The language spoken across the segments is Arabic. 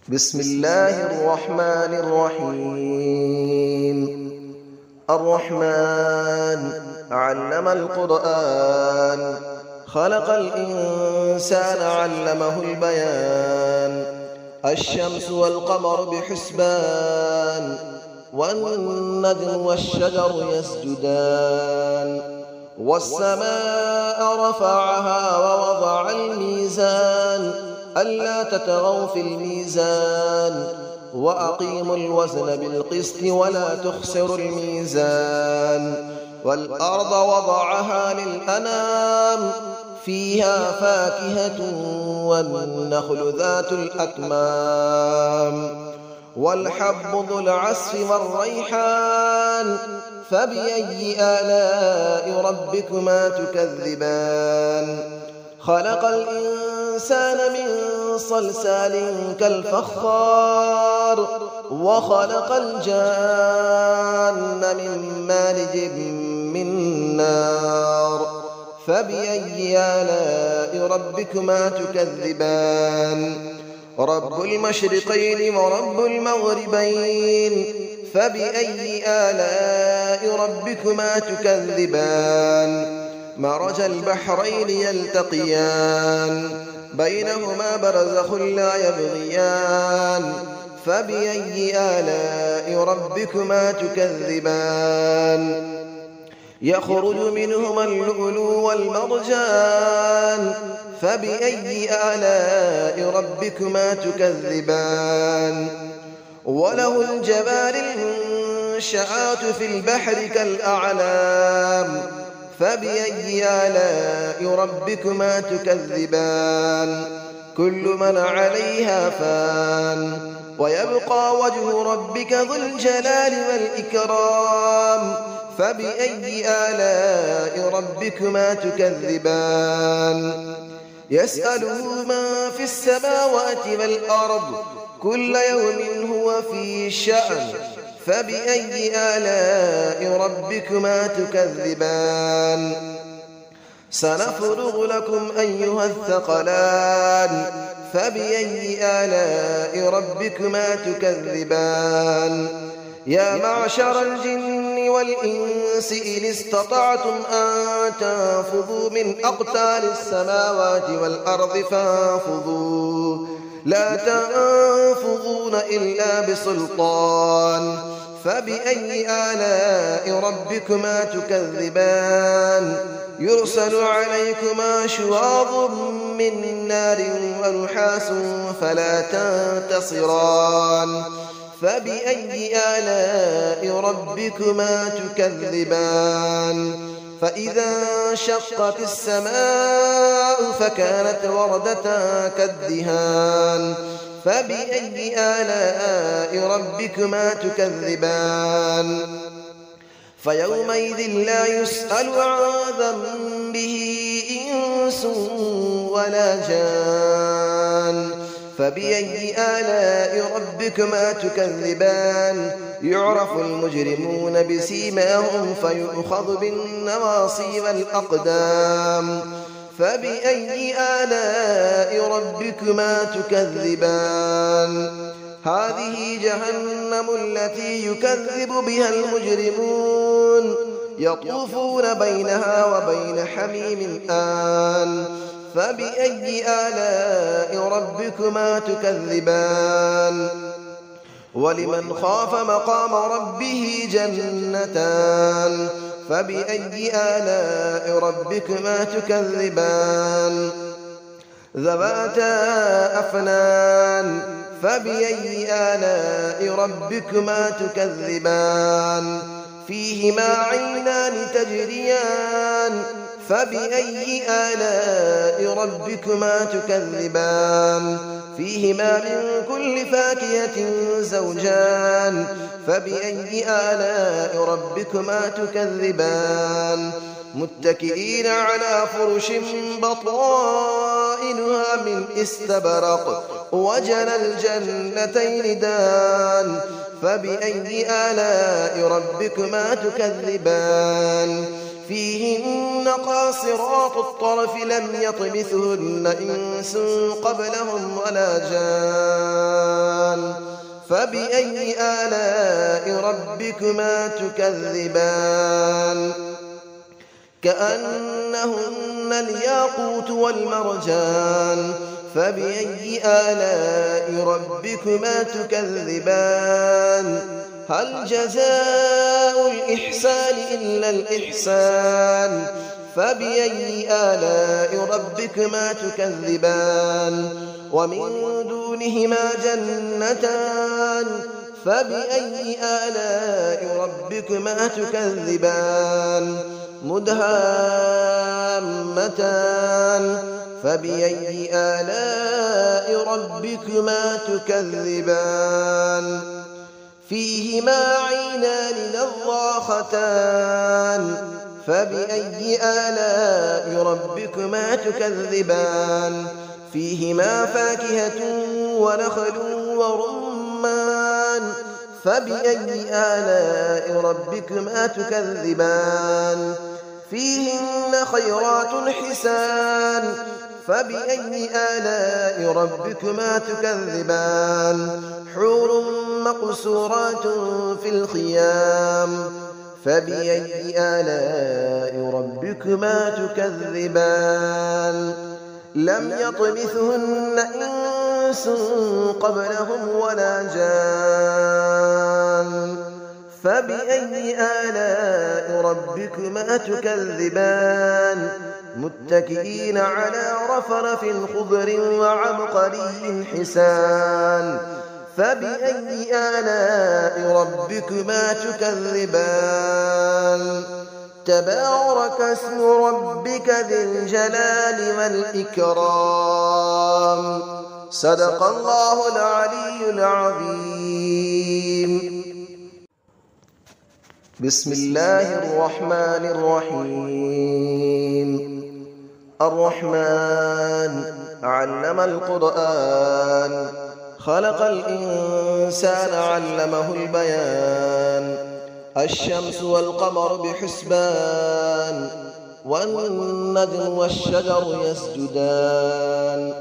بسم الله الرحمن الرحيم. الرحمن علم القرآن، خلق الإنسان علمه البيان. الشمس والقمر بحسبان، والنجم والشجر يسجدان. والسماء رفعها ووضع الميزان، ألا تطغوا في الميزان، وأقيموا الوزن بالقسط ولا تخسروا الميزان. والأرض وضعها للأنام، فيها فاكهة والنخل ذات الأكمام، والحب ذو العصف والريحان. فبأي آلاء ربكما تكذبان؟ خلق الإنسان من صلصال كالفخار، وخلق الجان من مارج من نار. فبأي آلاء ربكما تكذبان؟ رب المشرقين ورب المغربين. فبأي آلاء ربكما تكذبان؟ مرج البحرين يلتقيان، بينهما برزخ لا يبغيان. فبأي آلاء ربكما تكذبان؟ يخرج منهما اللؤلؤ والمرجان. فبأي آلاء ربكما تكذبان؟ وله الجبال المنشآت في البحر كالأعلام. فبأي آلاء ربكما تكذبان؟ كل من عليها فان، ويبقى وجه ربك ذو الجلال والإكرام. فبأي آلاء ربكما تكذبان؟ يسأله من في السماوات والأرض، كل يوم هو في شأن. فبأي آلاء ربكما تكذبان؟ سنفرغ لكم أيها الثقلان. فبأي آلاء ربكما تكذبان؟ يا معشر الجن والإنس إن استطعتم أن تنفذوا من أقطار السماوات والأرض فانفذوا، لا تنفذون إلا بسلطان. فبأي آلاء ربكما تكذبان؟ يرسل عليكما شواظ من نار ونحاس فلا تنتصران. فبأي آلاء ربكما تكذبان؟ فإذا انشقت السماء فكانت وردة كالدهان. فبأي آلاء ربكما تكذبان؟ فيومئذ لا يسأل عن ذنبه إنس ولا جان. فبأي آلاء ربكما تكذبان؟ يعرف المجرمون بسيماهم فيؤخذ بالنواصي والأقدام. فبأي آلاء ربكما تكذبان؟ هذه جهنم التي يكذب بها المجرمون، يطوفون بينها وبين حميم آن. فبأي آلاء ربكما تكذبان؟ ولمن خاف مقام ربه جنتان. فبأي آلاء ربكما تكذبان؟ ذواتا أفنان. فبأي آلاء ربكما تكذبان؟ فيهما عينان تجريان. فبأي آلاء ربكما تكذبان؟ فيهما من كل فاكهة زوجان. فبأي آلاء ربكما تكذبان؟ متكئين على فرش بطائنها من استبرق، وجنى الجنتين دان. فبأي آلاء ربكما تكذبان؟ فيهن قاصرات الطرف لم يطمثهن إنس قبلهم ولا جان فبأي آلاء ربكما تكذبان كأنهن الياقوت والمرجان فبأي آلاء ربكما تكذبان هل جزاء الإحسان إلا الإحسان فبأي آلاء ربكما تكذبان ومن دونهما جنتان فبأي آلاء ربكما تكذبان مدهامتان فبأي آلاء ربكما تكذبان فيهما عينان نضاختان فبأي آلاء ربكما تكذبان فيهما فاكهة ونخل ورمان فبأي آلاء ربكما تكذبان فيهن خيرات حسان فبأي آلاء ربكما تكذبان حور مقصورات في الخيام فبأي آلاء ربكما تكذبان لم يطمثهن إنس قبلهم ولا جان فبأي آلاء ربكما تكذبان متكئين على رفرف خضر وعبقري حسان فبأي آلاء ربكما تكذبان تبارك اسم ربك ذي الجلال والإكرام صدق الله العلي العظيم بسم الله الرحمن الرحيم الرحمن علم القرآن خلق الإنسان علمه البيان الشمس والقمر بحسبان والنجم والشجر يسجدان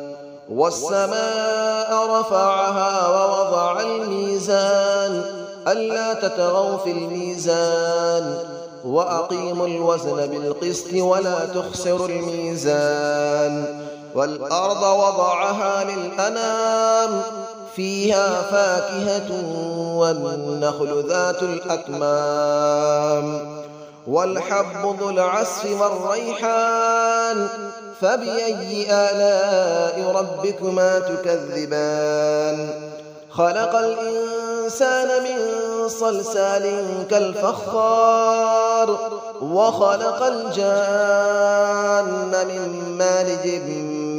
والسماء رفعها ووضع الميزان ألا تطغوا في الميزان وأقيموا الوزن بالقسط ولا تخسروا الميزان والأرض وضعها للأنام فيها فاكهة والنخل ذات الأكمام والحب ذو العصف والريحان فبأي آلاء ربكما تكذبان خلق الإنسان من صلصال كالفخار وخلق الجان من مارج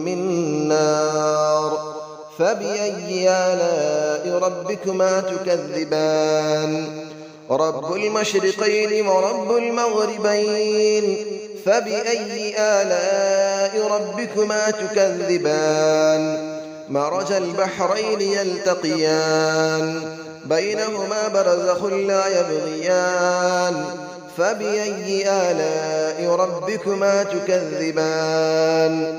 من نار فبأي آلاء ربكما تكذبان رب المشرقين ورب المغربين فبأي آلاء ربكما تكذبان مرج البحرين يلتقيان بينهما برزخ لا يبغيان فبأي آلاء ربكما تكذبان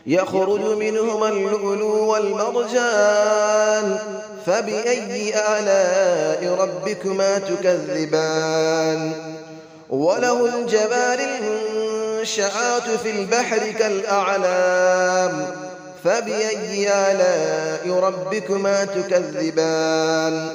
يخرج منهما اللؤلؤ والمرجان فبأي آلاء ربكما تكذبان وله الجبال المنشآت في البحر كالأعلام فبأي آلاء ربكما تكذبان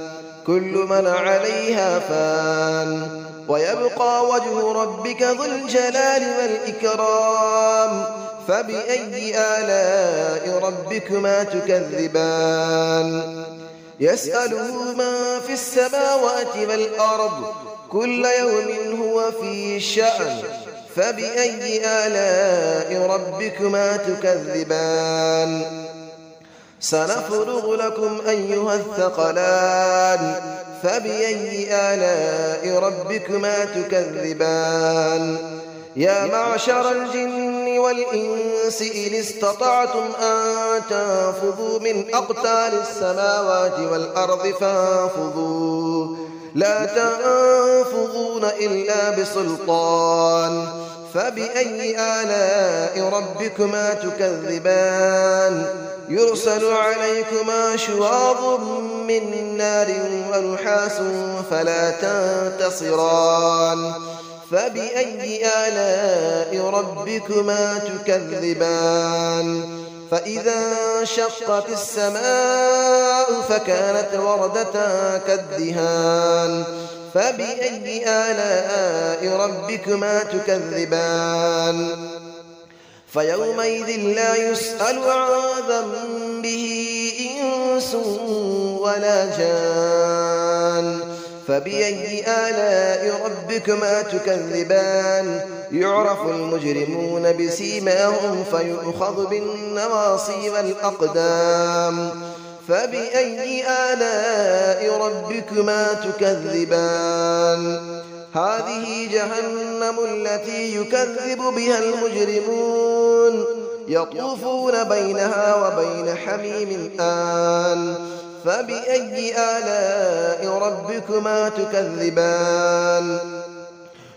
كل من عليها فان ويبقى وجه ربك ذو الجلال والإكرام فبأي آلاء ربكما تكذبان يسأله من في السماوات والأرض كل يوم هو في شأن فبأي آلاء ربكما تكذبان سنفرغ لكم أيها الثقلان فبأي آلاء ربكما تكذبان يا معشر الجن والإنس إن استطعتم أن تنفذوا من أقطار السماوات والأرض فانفذوا لا تنفذون إلا بسلطان فبأي آلاء ربكما تكذبان يرسل عليكما شواظ من نار ونحاس فلا تنتصران فبأي آلاء ربكما تكذبان فإذا انشقت السماء فكانت وردة كالدهان فبأي آلاء ربكما تكذبان فيومئذ لا يسأل عن ذنبه إنس ولا جان فبأي آلاء ربكما تكذبان يعرف المجرمون بسيماهم فيؤخذ بالنواصي والأقدام فبأي آلاء ربكما تكذبان هذه جهنم التي يكذب بها المجرمون يطوفون بينها وبين حميم آن فبأي آلاء ربكما تكذبان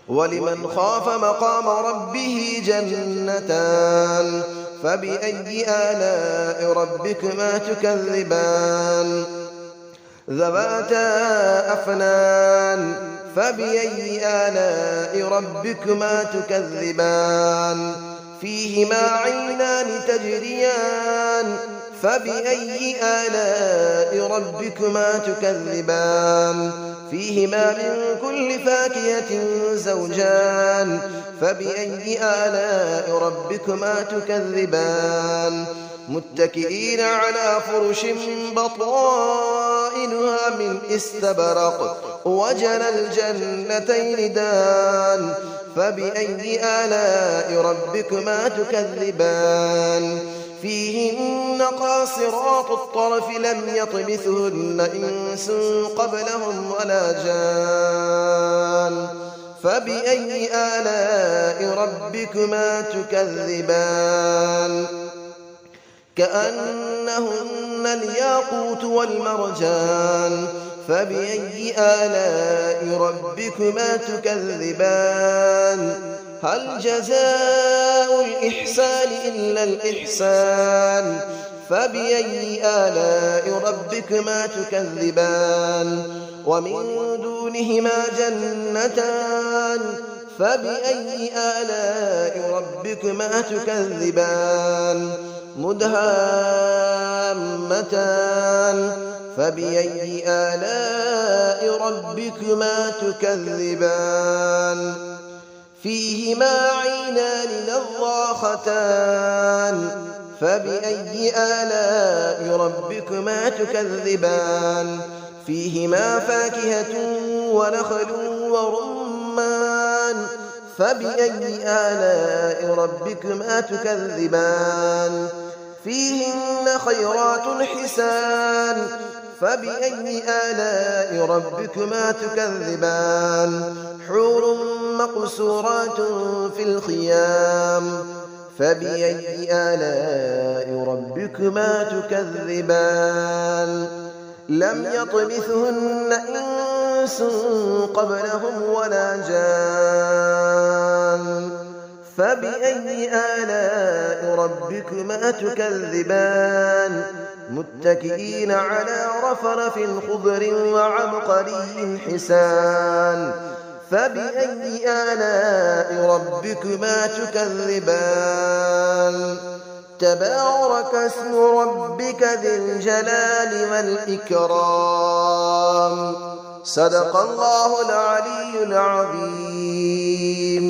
ولمن خاف مقام ربه جنتان فبأي آلاء ربكما تكذبان ذواتا أفنان فبأي آلاء ربكما تكذبان فيهما عينان تجريان فبأي آلاء ربكما تكذبان فيهما من كل فاكهة زوجان فبأي آلاء ربكما تكذبان متكئين على فرش بطائنها من استبرق وجنى الجنتين دان فبأي آلاء ربكما تكذبان فيهن قاصرات الطرف لم يطمثهن إنس قبلهم ولا جان فبأي آلاء ربكما تكذبان كأنهن الياقوت والمرجان فبأي آلاء ربكما تكذبان هل جزاء الإحسان إلا الإحسان فبأي آلاء ربكما تكذبان ومن دونهما جنتان فبأي آلاء ربكما تكذبان مدهامتان فبأي آلاء ربكما تكذبان فيهما عينان نضاختان فبأي آلاء ربكما تكذبان فيهما فاكهة ونخل ورمان فبأي آلاء ربكما تكذبان فيهن خيرات حسان فبأي آلاء ربكما تكذبان حور مقصورات في الخيام فبأي آلاء ربكما تكذبان لم يطمثهن إنس قبلهم ولا جان فبأي آلاء ربكما تكذبان متكئين على رفرف خضر وعبقري حسان فبأي آلاء ربكما تكذبان تبارك اسم ربك ذي الجلال والإكرام صدق الله العلي العظيم.